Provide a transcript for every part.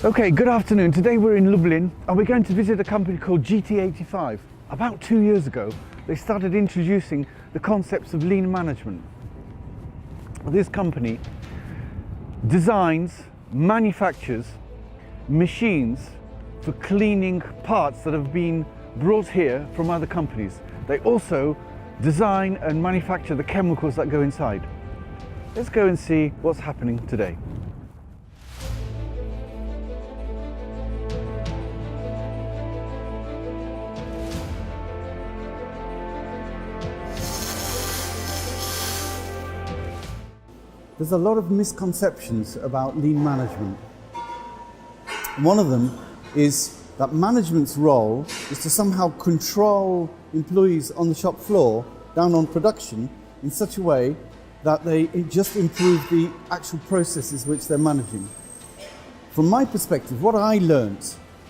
Okay, good afternoon. Today we're in Lublin and we're going to visit a company called GT85. About 2 years ago, they started introducing the concepts of lean management. This company designs, manufactures machines for cleaning parts that have been brought here from other companies. They also design and manufacture the chemicals that go inside. Let's go and see what's happening today. There's a lot of misconceptions about lean management. One of them is that management's role is to somehow control employees on the shop floor down on production in such a way that they just improve the actual processes which they're managing. From my perspective, what I learned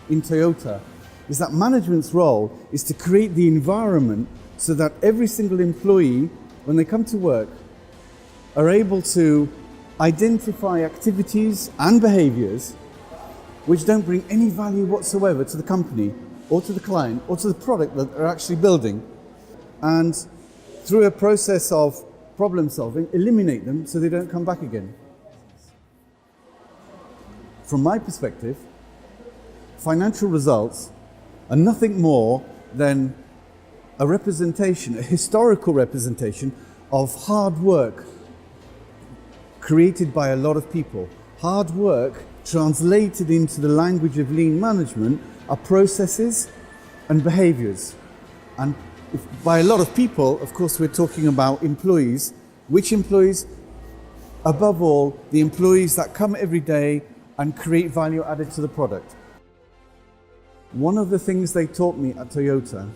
in Toyota is that management's role is to create the environment so that every single employee, when they come to work, are able to identify activities and behaviors which don't bring any value whatsoever to the company or to the client or to the product that they're actually building, and through a process of problem solving, eliminate them so they don't come back again. From my perspective, financial results are nothing more than a representation, a historical representation of hard work created by a lot of people. Hard work translated into the language of lean management are processes and behaviors. And by a lot of people, of course, we're talking about employees. Which employees? Above all, the employees that come every day and create value added to the product. One of the things they taught me at Toyota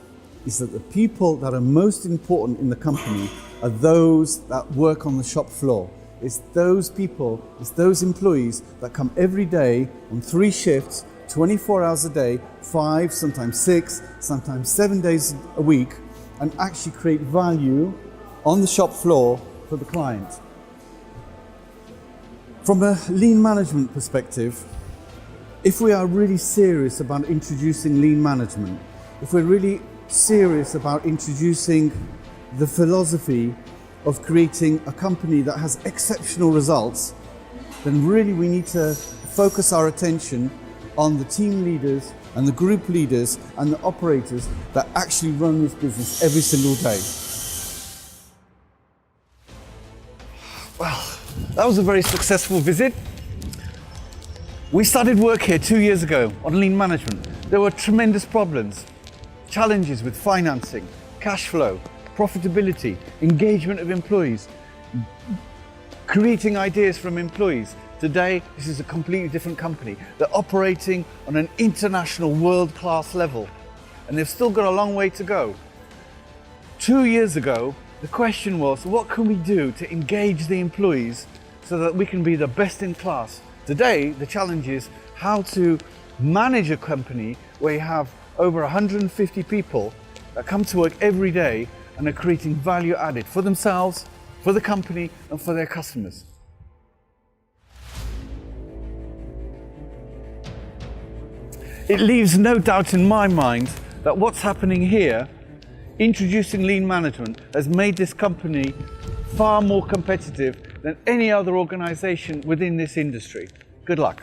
is that the people that are most important in the company are those that work on the shop floor. It's those people, it's those employees that come every day on 3 shifts, 24 hours a day, 5, sometimes 6, sometimes 7 days a week, and actually create value on the shop floor for the client. From a lean management perspective, if we are really serious about introducing lean management, if we're really serious about introducing the philosophy of creating a company that has exceptional results, then really we need to focus our attention on the team leaders and the group leaders and the operators that actually run this business every single day. Well, that was a very successful visit. We started work here 2 years ago on lean management. There were tremendous problems, challenges with financing, cash flow, profitability, engagement of employees, creating ideas from employees. Today, this is a completely different company. They're operating on an international world-class level, and they've still got a long way to go. 2 years ago, the question was, what can we do to engage the employees so that we can be the best in class? Today, the challenge is how to manage a company where you have over 150 people that come to work every day and are creating value added for themselves, for the company, and for their customers. It leaves no doubt in my mind that what's happening here, introducing lean management, has made this company far more competitive than any other organization within this industry. Good luck.